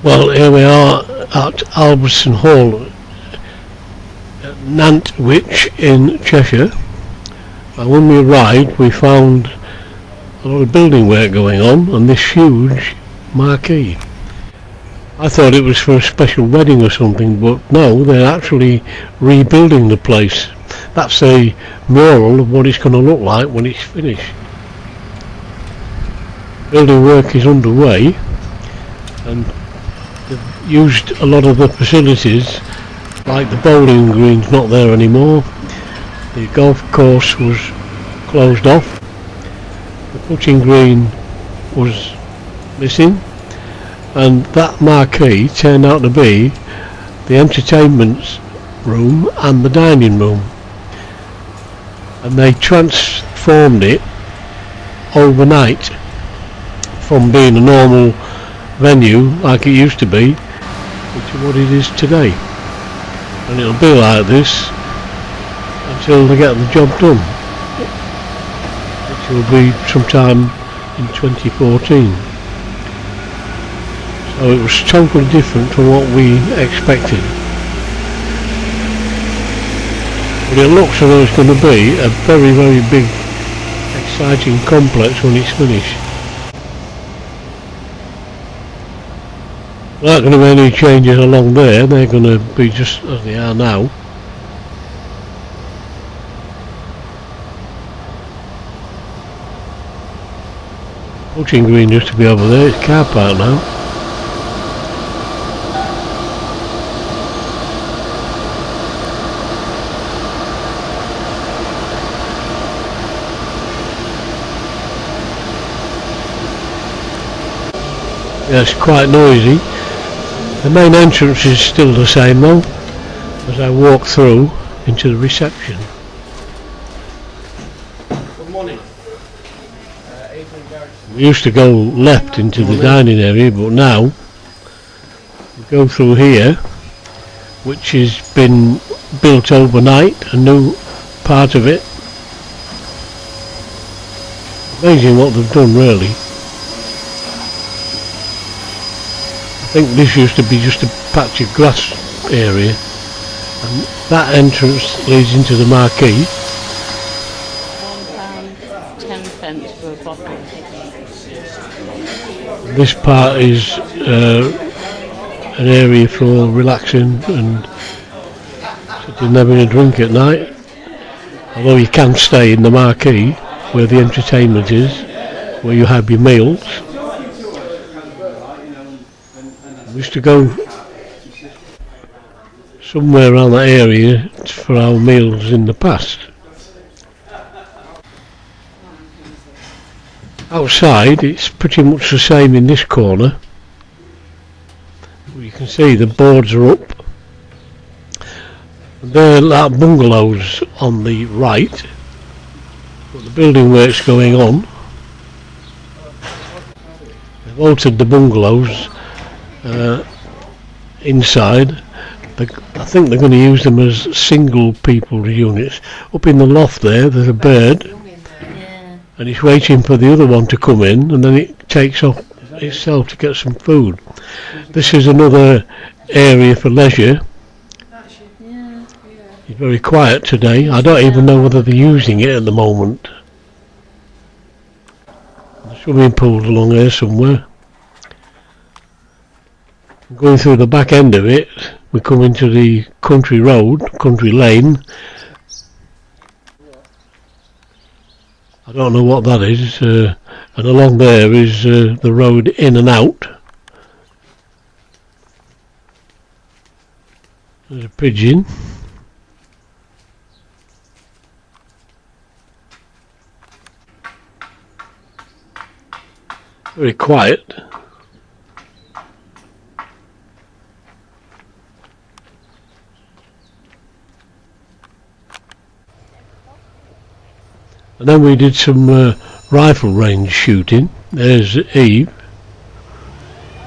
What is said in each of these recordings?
Well, here we are at Alvastone Hall at Nantwich in Cheshire, and when we arrived we found a lot of building work going on and this huge marquee. I thought it was for a special wedding or something, but no, they're actually rebuilding the place. That's a mural of what it's going to look like when it's finished. Building work is underway and they've used a lot of the facilities, like the bowling green's not there anymore, the golf course was closed off, the putting green was missing, and that marquee turned out to be the entertainment room and the dining room, and they transformed it overnight from being a normal venue like it used to be into what it is today, and it'll be like this until they get the job done, which will be sometime in 2014. So it was totally different from what we expected, but it looks as though it's going to be a very, very big, exciting complex when it's finished. There aren't going to be any changes along there, they're going to be just as they are now. Putting green used to be over there, it's car park now. Yeah, it's quite noisy. The main entrance is still the same though, as I walk through into the reception. Good morning. We used to go left into the dining area, but now we go through here, which has been built overnight, a new part of it. Amazing what they've done, really. I think this used to be just a patch of grass area, and that entrance leads into the marquee. £1.10 for a bottle. This part is an area for relaxing and sitting and having a drink at night, although you can stay in the marquee where the entertainment is, where you have your meals. We used to go somewhere around that area for our meals in the past. Outside it's pretty much the same in this corner. You can see the boards are up. There are like bungalows on the right, but the building work's going on. They've altered the bungalows inside. I think they're going to use them as single people units. Up in the loft there's a bird, and it's waiting for the other one to come in, and then it takes off itself to get some food. This is another area for leisure. It's very quiet today. I don't even know whether they're using it at the moment. The swimming pool's along there somewhere. Going through the back end of it, we come into the country road, country lane. I don't know what that is, and along there is the road in and out. There's a pigeon. Very quiet. And then we did some rifle range shooting. There's Eve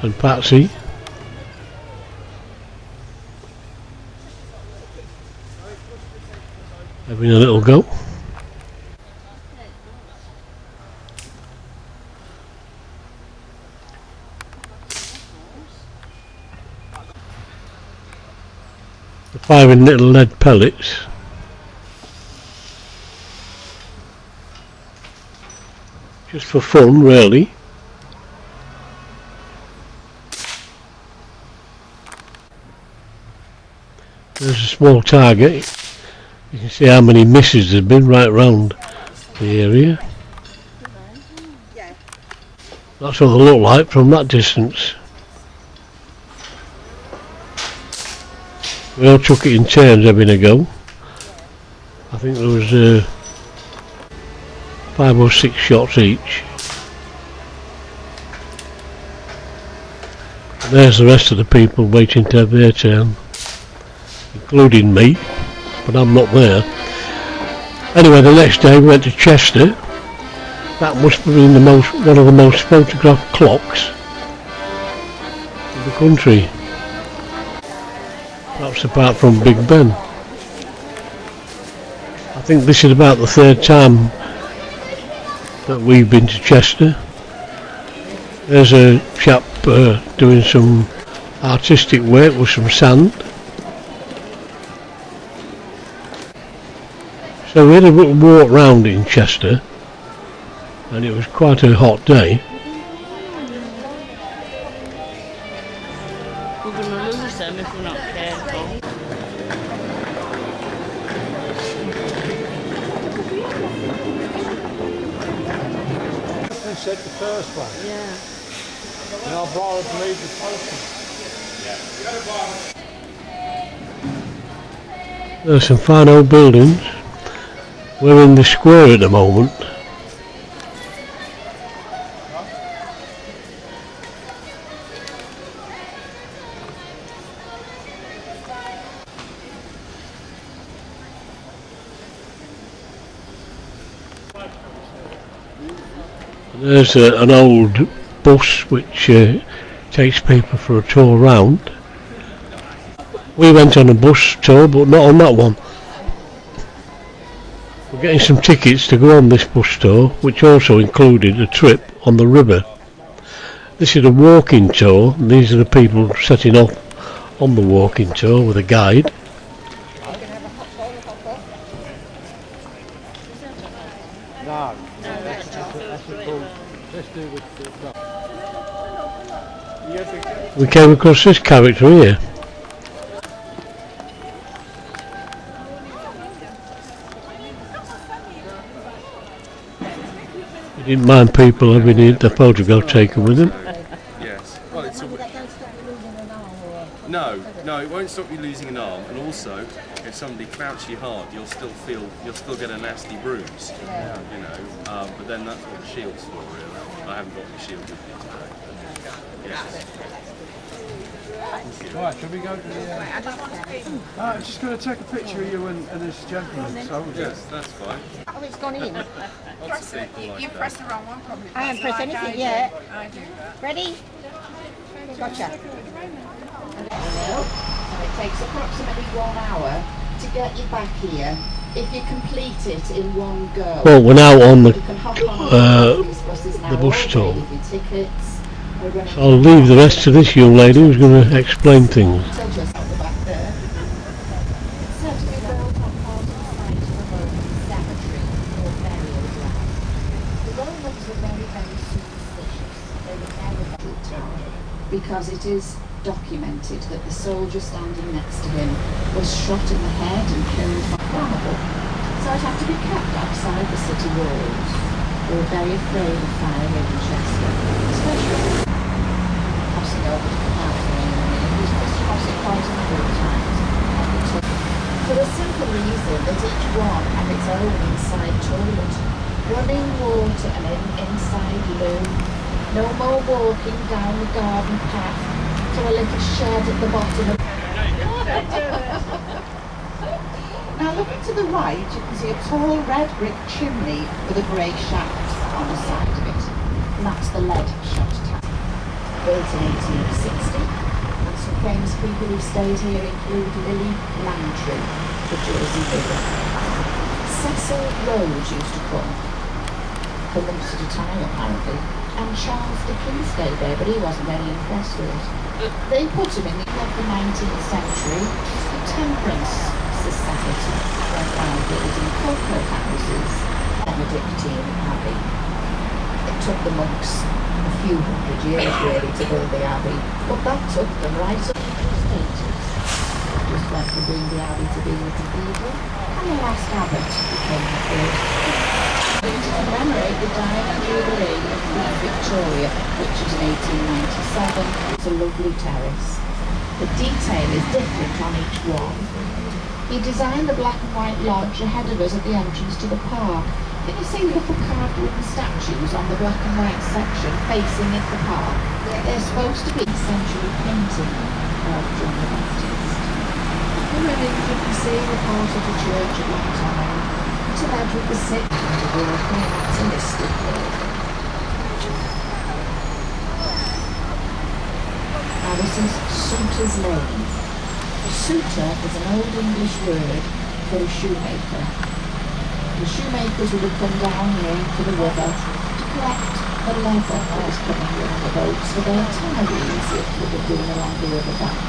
and Patsy. Having a little go. They're firing little lead pellets. Just for fun, really. There's a small target. You can see how many misses there's been right round the area. That's what they look like from that distance. We all took it in turns having a go. I think there was 5 or 6 shots each. And there's the rest of the people waiting to have their turn, including me, but I'm not there. Anyway, the next day we went to Chester. That must have been one of the most photographed clocks in the country. That's apart from Big Ben. I think this is about the 3rd time that we've been to Chester. There's a chap doing some artistic work with some sand. So we had a little walk round in Chester, and it was quite a hot day. We're going to lose them if we're not careful. They said the first one. Yeah. And I'll borrow to leave the postman. There's some fine old buildings. We're in the square at the moment. There's an old bus which takes people for a tour round. We went on a bus tour, but not on that one. We're getting some tickets to go on this bus tour, which also included a trip on the river. This is a walking tour, and these are the people setting off on the walking tour with a guide. No. We came across this character here. He didn't mind people having the photograph taken with him. Yes. Well, it's no, it won't stop you losing an arm, and also, if somebody crouch you hard, you'll still get a nasty bruise. You know, but then that's what the shield's for, really. I haven't got the shield with me today. Yes. Right, shall we go to the... I'm just going to take a picture of you and this gentleman. So Yes, that's fine. Oh, it's gone in. Lots of people like You that. pressed the wrong one, probably. I haven't pressed anything I yet. I do that. Ready? Gotcha. It takes approximately 1 hour to get you back here. If you complete it in one go, Well, we're now on you can hop on these buses now the bus all day tour. with your tickets. We're running So I'll leave the rest to this young lady who's going to explain things. so just at the back there. It's said to be built on part of the site of a Roman cemetery or burial ground. The Romans were very, very superstitious. They were never the tower because it is documented that the soldier standing next to him was shot in the head and killed by flammable. So it had to be kept outside the city walls. They were very afraid of fire here in Chester, especially crossing over to the Alvastone. It was just crossing quite a number of times. For the simple reason that each one had its own inside toilet, running water and an inside loo. No more walking down the garden path to a little shed at the bottom of... Now looking to the right, you can see a tall red brick chimney with a grey shaft on the side of it. And that's the lead shot tap. Built in 1860. And some famous people who stayed here include Lily Langtry, the Jersey River. Cecil Rhodes used to come. for months at a time apparently, and Charles Dickens stayed there, but he wasn't very impressed with it. They put him in the middle of the 19th century as the Temperance Society, were found building cocoa houses, Benedictine Abbey. It took the monks a few hundred years really to build the abbey, but that took them right up to the 80s. Just went from being the abbey to being the cathedral, and the last abbot became the first. To commemorate the Diamond Jubilee of Queen Victoria, which was in 1897, it's a lovely terrace. The detail is different on each one. He designed the black and white lodge ahead of us at the entrance to the park. Can you see little carved wooden statues on the black and white section facing at the park? They're supposed to be century painting of John the Baptist. Underneath you can see the part of the church at one time, to Edward VI and the walking optimistically. Now this is Suiter's Lane. A suitor is an old English word for a shoemaker. The shoemakers would have come down here to the river to collect the leather that was coming in on the boats for their tanner wheels that would have been along the river bank.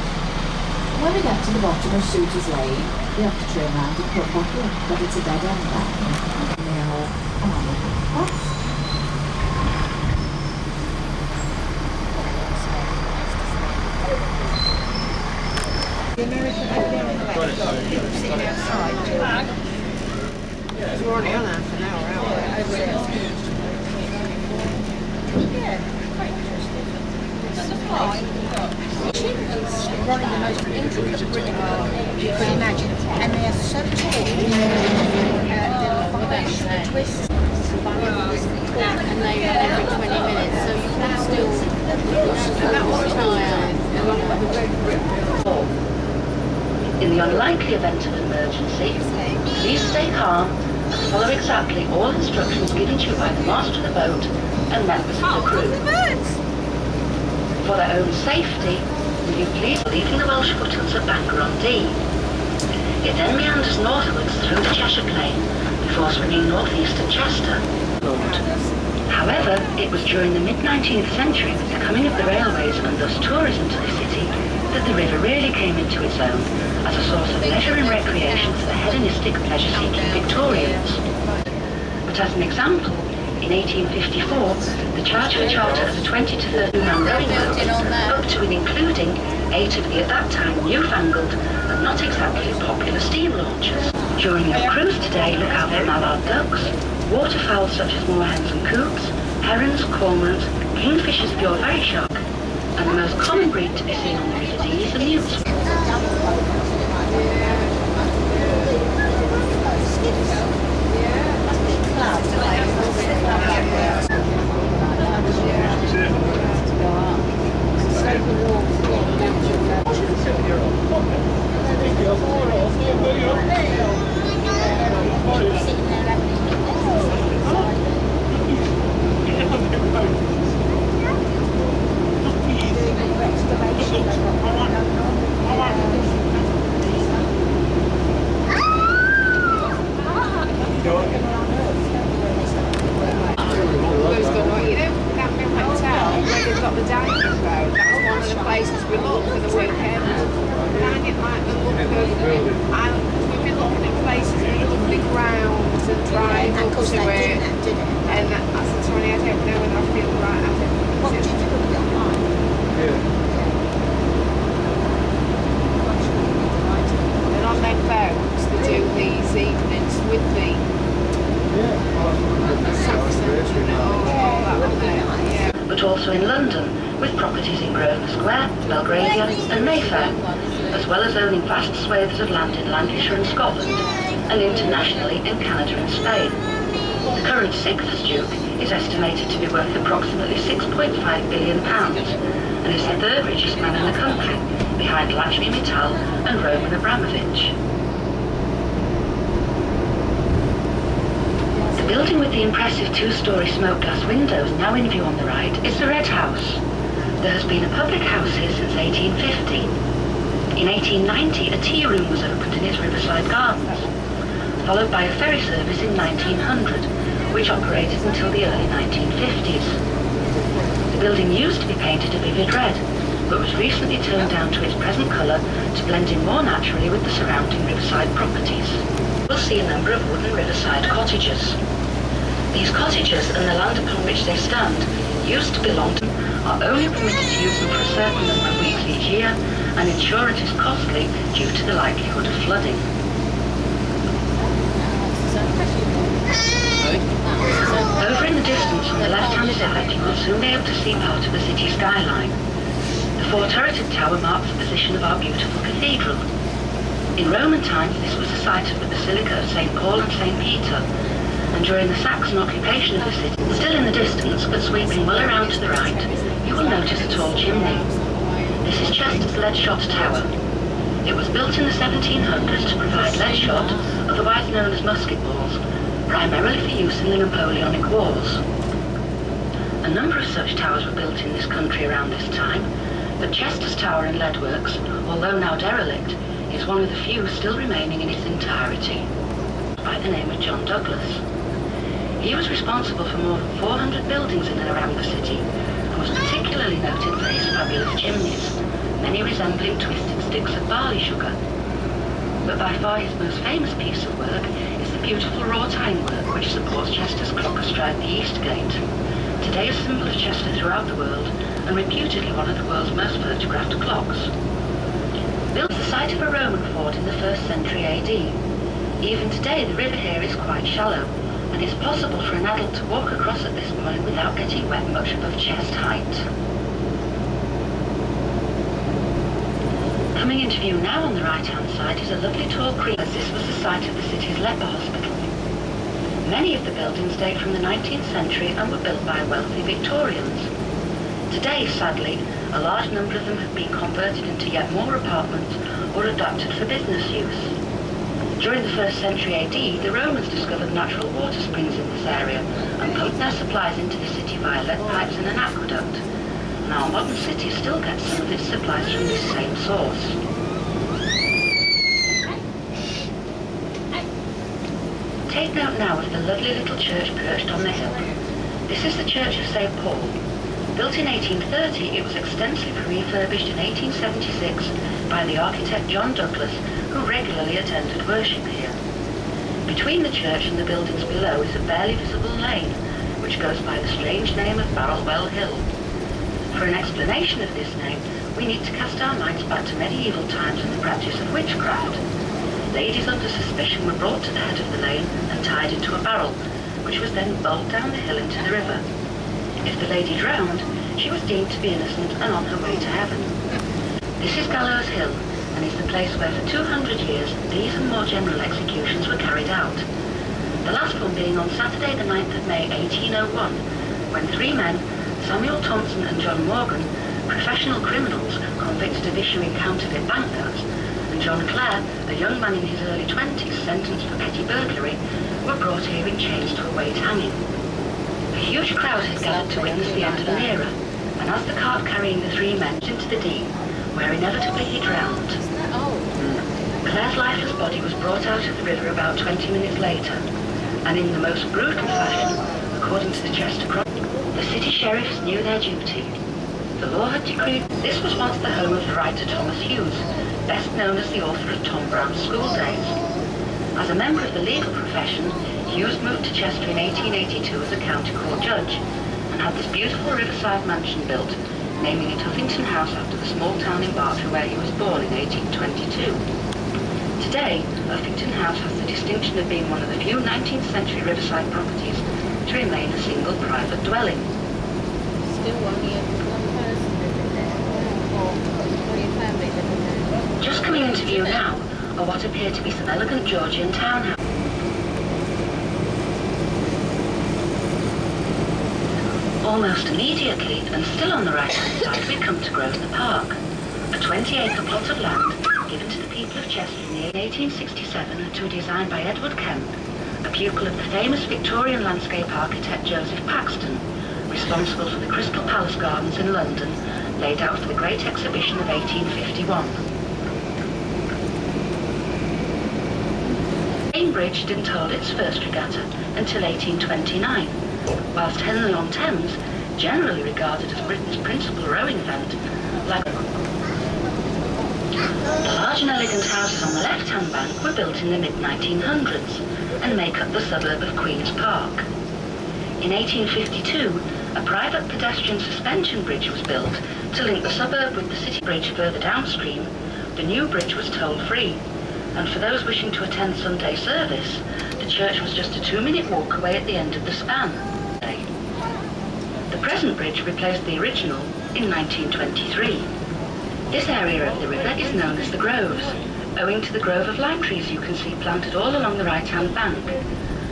When we get to the bottom of Suiter's Lane, we have to turn around and come back in, but it's a dead end back here. And they are an hour and a half past. The American sitting outside. We're already on half an hour, aren't we? Yeah, quite interesting. It's a fly. It's running the most intricate rigmarole you could imagine. And they are so tall. Foundation twists. And they run every 20 minutes, so you can still that was tired. In the unlikely event of an emergency, please stay calm and follow exactly all instructions given to you by the master of the boat and members of the crew. For their own safety, will you please leaving the Welsh foothills of Bangor-on-Dee. It then meanders northwards through the Cheshire Plain before swinging northeast to Chester. However, it was during the mid-19th century with the coming of the railways and thus tourism to the city that the river really came into its own as a source of leisure and recreation for the hedonistic, pleasure-seeking Victorians. But as an example, in 1854, the charge for charter of a 20 to 30-man rowboat up to and including 8 of the at that time newfangled and not exactly popular steam launchers. During your cruise today, look out for mallard ducks, waterfowl such as moorhens and coots, herons, cormorants, kingfishers of your very shark, and the most common breed to be seen on the River Dee is the newts. But also in London, with properties in Grosvenor Square, Belgravia and Mayfair, as well as owning vast swathes of land in Lancashire and Scotland, and internationally in Canada and Spain. The current 6th Duke is estimated to be worth approximately £6.5 billion, and is the 3rd richest man in the country, behind Lakshmi Mittal and Roman Abramovich. The building with the impressive 2-storey smoke glass windows now in view on the right is the Red House. There has been a public house here since 1850. In 1890, a tea room was opened in its riverside gardens, followed by a ferry service in 1900, which operated until the early 1950s. The building used to be painted a vivid red, but was recently toned down to its present colour to blend in more naturally with the surrounding riverside properties. We'll see a number of wooden riverside cottages. These cottages and the land upon which they stand used to belong to are only permitted to use them for a certain number of weeks each year, and insurance is costly due to the likelihood of flooding. Over in the distance on the left-hand side, you will soon be able to see part of the city skyline. The four-turreted tower marks the position of our beautiful cathedral. In Roman times, this was the site of the Basilica of St. Paul and St. Peter, and during the Saxon occupation of the city, still in the distance, but sweeping well around to the right, you will notice a tall chimney. This is Chester's lead shot tower. It was built in the 1700s to provide lead shot, otherwise known as musket balls, primarily for use in the Napoleonic Wars. A number of such towers were built in this country around this time, but Chester's Tower and Lead Works, although now derelict, is one of the few still remaining in its entirety, by the name of John Douglas. He was responsible for more than 400 buildings in and around the city, and was particularly noted for his fabulous chimneys, many resembling twisted sticks of barley sugar. But by far his most famous piece of work is the beautiful wrought ironwork which supports Chester's clock astride the East Gate, today a symbol of Chester throughout the world, and reputedly one of the world's most photographed clocks. Built at the site of a Roman ford in the 1st century AD, even today the river here is quite shallow, and it's possible for an adult to walk across at this point without getting wet much above chest height. Coming into view now on the right-hand side is a lovely tall creek, as this was the site of the city's leper hospital. Many of the buildings date from the 19th century and were built by wealthy Victorians. Today, sadly, a large number of them have been converted into yet more apartments or adapted for business use. During the 1st century AD, the Romans discovered natural water springs in this area and pumped their supplies into the city via lead pipes and an aqueduct. And our modern city still gets some of its supplies from this same source. Take note now of the lovely little church perched on the hill. This is the Church of St. Paul. Built in 1830, it was extensively refurbished in 1876 by the architect John Douglas, who regularly attended worship here. Between the church and the buildings below is a barely visible lane, which goes by the strange name of Barrelwell Hill. For an explanation of this name, we need to cast our minds back to medieval times and the practice of witchcraft. Ladies under suspicion were brought to the head of the lane and tied into a barrel, which was then bowled down the hill into the river. If the lady drowned, she was deemed to be innocent and on her way to heaven. This is Gallows Hill, and is the place where for 200 years these and more general executions were carried out. The last one being on Saturday the 9th of May 1801, when three men, Samuel Thompson and John Morgan, professional criminals convicted of issuing counterfeit banknotes, and John Clare, a young man in his early 20s sentenced for petty burglary, were brought here in chains to await hanging. A huge crowd had gathered to witness the end of an era, and as the cart carrying the three men into the Dee, where inevitably he drowned. Clare's lifeless body was brought out of the river about 20 minutes later, and in the most brutal fashion, according to the Chester Chronicle, the city sheriffs knew their duty. The law had decreed this was once the home of the writer Thomas Hughes, best known as the author of Tom Brown's School Days. As a member of the legal profession, Hughes moved to Chester in 1882 as a county court judge, and had this beautiful riverside mansion built, naming it Huffington House after the small town in Berkshire where he was born in 1822. Today, Huffington House has the distinction of being one of the few 19th century riverside properties to remain a single private dwelling. Still only one person living there, or your family living there. Just coming into view now are what appear to be some elegant Georgian townhouses. Almost immediately, and still on the right-hand side, we come to Grosvenor Park, a 20-acre plot of land given to the people of Chester in the year 1867 to a design by Edward Kemp, a pupil of the famous Victorian landscape architect Joseph Paxton, responsible for the Crystal Palace Gardens in London, laid out for the Great Exhibition of 1851. Cambridge didn't hold its first regatta until 1829, whilst Henley-on-Thames, generally regarded as Britain's principal rowing event, like the large and elegant houses on the left-hand bank were built in the mid-1900s and make up the suburb of Queen's Park. In 1852, a private pedestrian suspension bridge was built to link the suburb with the city bridge further downstream. The new bridge was toll-free, and for those wishing to attend Sunday service, the church was just a 2-minute walk away at the end of the span. The present bridge replaced the original in 1923. This area of the river is known as the Groves, owing to the grove of lime trees you can see planted all along the right-hand bank.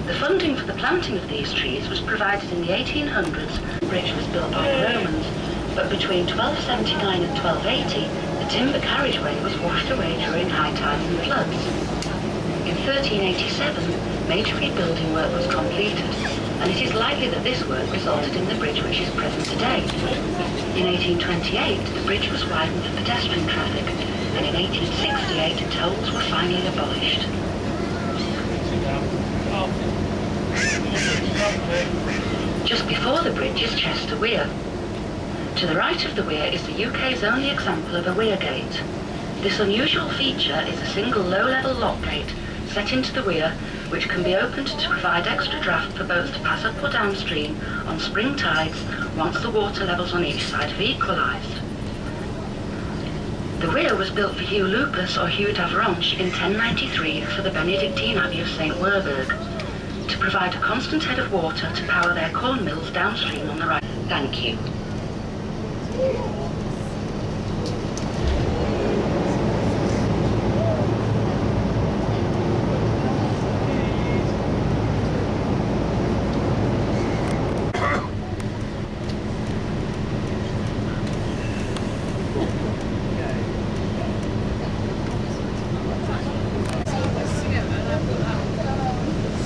The funding for the planting of these trees was provided in the 1800s. The bridge was built by the Romans, but between 1279 and 1280, the timber carriageway was washed away during high tides and floods. In 1387, major rebuilding work was completed, and it is likely that this work resulted in the bridge which is present today. In 1828, the bridge was widened for pedestrian traffic, and in 1868, tolls were finally abolished. Just before the bridge is Chester Weir. To the right of the weir is the UK's only example of a weir gate. This unusual feature is a single low-level lock gate set into the weir, which can be opened to provide extra draft for boats to pass up or downstream on spring tides once the water levels on each side have equalised. The weir was built for Hugh Lupus or Hugh d'Avranches in 1093 for the Benedictine Abbey of St. Werburgh, to provide a constant head of water to power their corn mills downstream on the right. Thank you.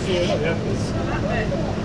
Yeah.